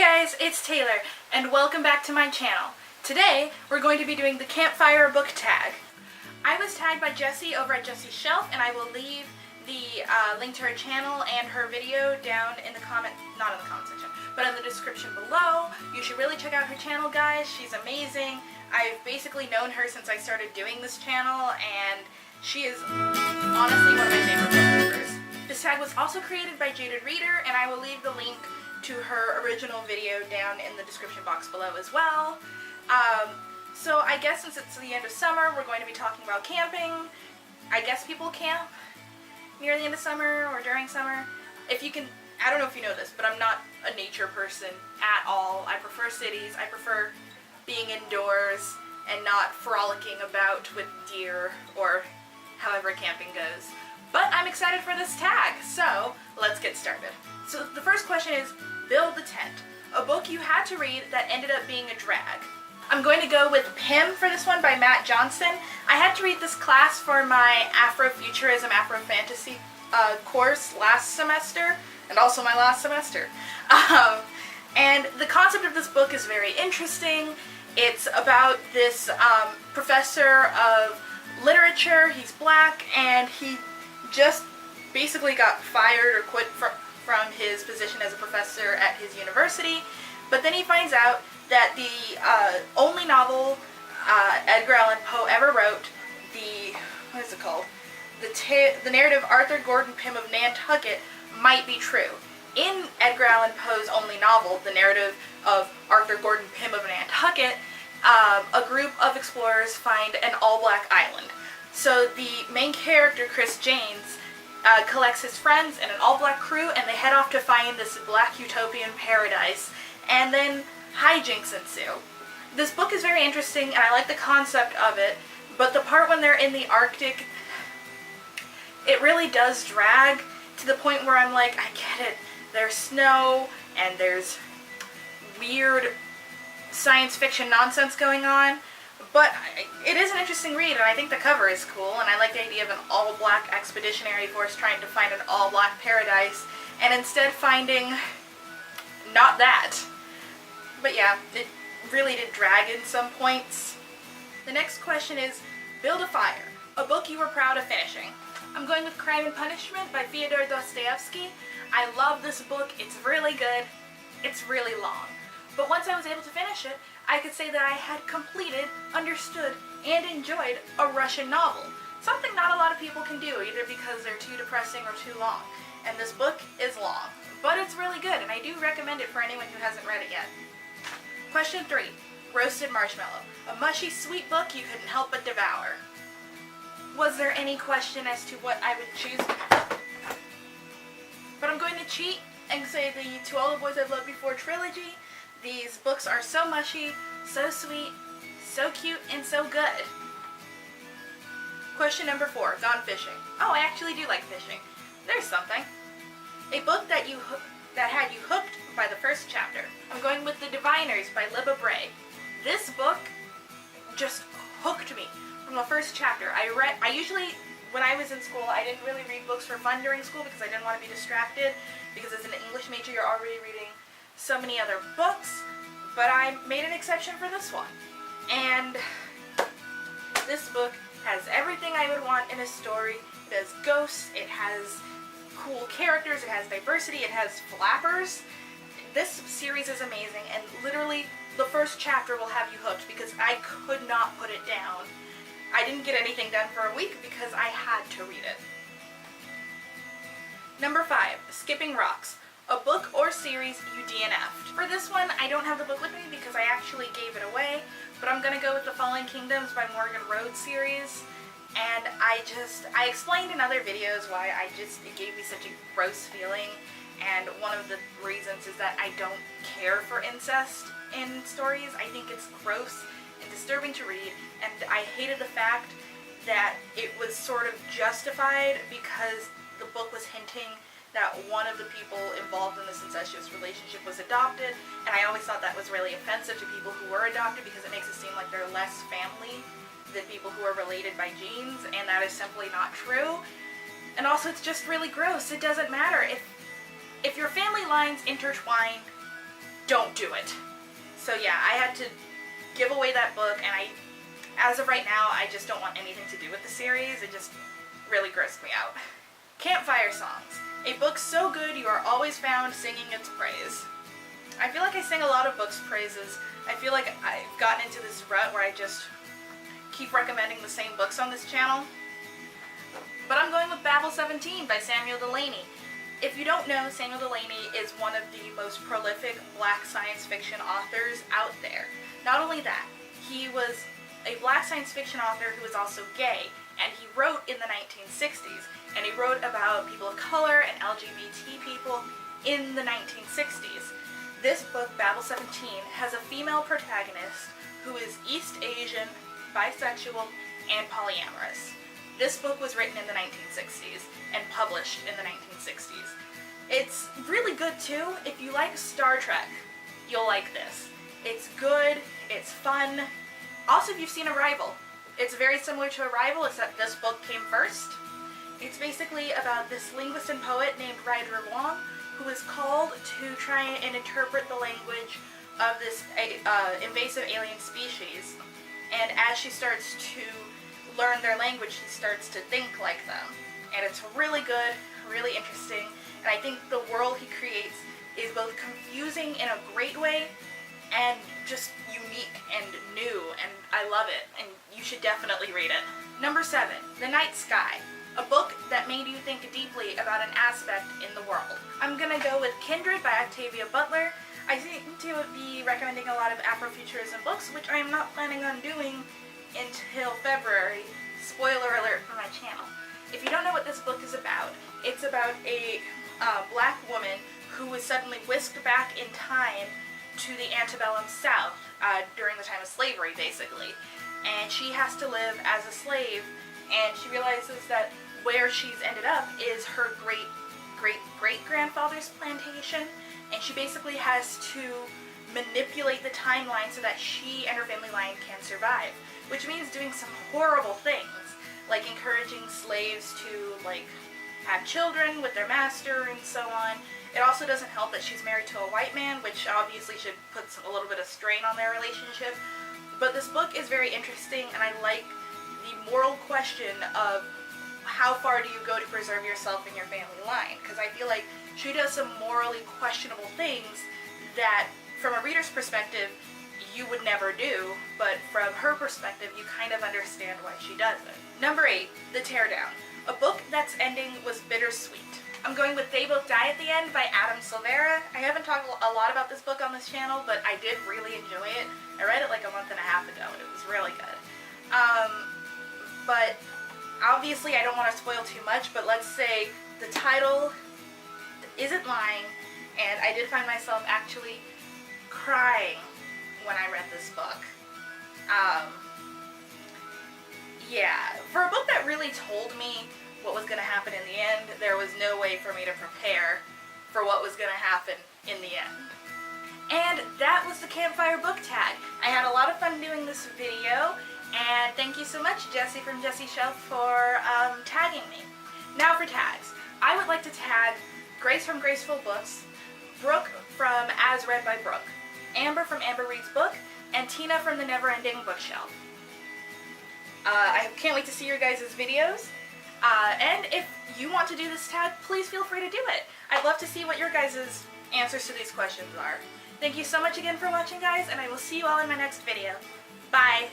Hey guys, it's Taylor, and welcome back to my channel. Today, we're going to be doing the Campfire Book Tag. I was tagged by Jessie over at Jessie's Shelf, and I will leave the link to her channel and her video down in the not in the comment section, but in the description below. You should really check out her channel, guys. She's amazing. I've basically known her since I started doing this channel, and she is honestly one of my favorite bookkeepers. This tag was also created by Jaded Reader, and I will leave the link to her original video down in the description box below as well. So I guess since it's the end of summer, we're going to be talking about camping. I guess people camp near the end of summer or during summer. If you can, I don't know if you know this, but I'm not a nature person at all. I prefer cities. I prefer being indoors and not frolicking about with deer or however camping goes. But I'm excited for this tag, so let's get started. So the first question is, Build the Tent, a book you had to read that ended up being a drag. I'm going to go with Pym for this one by Matt Johnson. I had to read this class for my Afrofuturism, Afrofantasy course last semester, and also my last semester. And the concept of this book is very interesting. It's about this professor of literature. He's black, and he just basically got fired or quit from his position as a professor at his university, but then he finds out that the only novel Edgar Allan Poe ever wrote, the narrative Arthur Gordon Pym of Nantucket, might be true. In Edgar Allan Poe's only novel, the narrative of Arthur Gordon Pym of Nantucket, a group of explorers find an all-black island. So the main character, Chris Janes, collects his friends and an all-black crew, and they head off to find this black utopian paradise, and then hijinks ensue. This book is very interesting, and I like the concept of it, but the part when they're in the Arctic, it really does drag to the point where I'm like, I get it. There's snow, and there's weird science fiction nonsense going on, but it is an interesting read, and I think the cover is cool, and I like the idea of an all-black expeditionary force trying to find an all-black paradise, and instead finding not that. But yeah, it really did drag in some points. The next question is, Build a Fire, a book you were proud of finishing. I'm going with Crime and Punishment by Fyodor Dostoevsky. I love this book. It's really good. It's really long. But once I was able to finish it, I could say that I had completed, understood, and enjoyed a Russian novel. Something not a lot of people can do, either because they're too depressing or too long. And this book is long, but it's really good, and I do recommend it for anyone who hasn't read it yet. Question 3. Roasted Marshmallow, a mushy, sweet book you couldn't help but devour. Was there any question as to what I would choose? But I'm going to cheat and say the To All the Boys I've Loved Before trilogy. These books are so mushy, so sweet, so cute, and so good. Question number 4, Gone Fishing. Oh, I actually do like fishing. There's something. A book that had you hooked by the first chapter. I'm going with The Diviners by Libba Bray. This book just hooked me from the first chapter. I usually, when I was in school, I didn't really read books for fun during school because I didn't want to be distracted, because as an English major you're already reading so many other books, but I made an exception for this one. And this book has everything I would want in a story. It has ghosts, it has cool characters, it has diversity, it has flappers. This series is amazing, and literally the first chapter will have you hooked because I could not put it down. I didn't get anything done for a week because I had to read it. Number 5, Skipping Rocks, a book or series you DNF'd. For this one, I don't have the book with me because I actually gave it away, but I'm going to go with the Fallen Kingdoms by Morgan Rhodes series. And I explained in other videos why it gave me such a gross feeling, and one of the reasons is that I don't care for incest in stories. I think it's gross and disturbing to read, and I hated the fact that it was sort of justified because the book was hinting that one of the people involved in this incestuous relationship was adopted, and I always thought that was really offensive to people who were adopted because it makes it seem like they're less family than people who are related by genes, and that is simply not true. And also, it's just really gross. It doesn't matter. If your family lines intertwine, don't do it. So yeah, I had to give away that book, and as of right now, I just don't want anything to do with the series. It just really grossed me out. Campfire Songs. A book so good you are always found singing its praise. I feel like I sing a lot of books' praises. I feel like I've gotten into this rut where I just keep recommending the same books on this channel. But I'm going with Babel 17 by Samuel Delany. If you don't know, Samuel Delany is one of the most prolific black science fiction authors out there. Not only that, he was a black science fiction author who was also gay, and he wrote in the 1960s, and he wrote about people of color and LGBT people in the 1960s. This book, Babel 17, has a female protagonist who is East Asian, bisexual, and polyamorous. This book was written in the 1960s and published in the 1960s. It's really good too. If you like Star Trek, you'll like this. It's good, it's fun. Also, if you've seen Arrival, it's very similar to Arrival, except this book came first. It's basically about this linguist and poet named Ryder Wong, who is called to try and interpret the language of this invasive alien species. And as she starts to learn their language, she starts to think like them. And it's really good, really interesting, and I think the world he creates is both confusing in a great way and just unique and new, and I love it, and you should definitely read it. Number 7, The Night Sky, a book that made you think deeply about an aspect in the world. I'm gonna go with Kindred by Octavia Butler. I seem to be recommending a lot of Afrofuturism books, which I am not planning on doing until February. Spoiler alert for my channel. If you don't know what this book is about, it's about a black woman who is suddenly whisked back in time to the antebellum South during the time of slavery, basically. And she has to live as a slave, and she realizes that where she's ended up is her great-great-great-grandfather's plantation, and she basically has to manipulate the timeline so that she and her family line can survive, which means doing some horrible things, like encouraging slaves to, like, have children with their master and so on. It also doesn't help that she's married to a white man, which obviously should put a little bit of strain on their relationship. But this book is very interesting, and I like the moral question of how far do you go to preserve yourself and your family line, because I feel like she does some morally questionable things that, from a reader's perspective, you would never do, but from her perspective, you kind of understand why she does it. Number 8, The Teardown, a book that's ending was bittersweet. I'm going with They Both Die at the End by Adam Silvera. I haven't talked a lot about this book on this channel, but I did really enjoy it. I read it like a month and a half ago, and it was really good. But obviously I don't want to spoil too much, but let's say the title isn't lying, and I did find myself actually crying when I read this book. Yeah, for a book that really told me what was going to happen in the end, there was no way for me to prepare for what was going to happen in the end. And that was the Campfire Book Tag. I had a lot of fun doing this video, and thank you so much, Jessie from Jessie Shelf, for tagging me. Now for tags. I would like to tag Grace from Graceful Books, Brooke from As Read by Brooke, Amber from Amber Reads Book, and Tina from The Never Ending Bookshelf. I can't wait to see your guys' videos. And if you want to do this tag, please feel free to do it. I'd love to see what your guys' answers to these questions are. Thank you so much again for watching, guys, and I will see you all in my next video. Bye!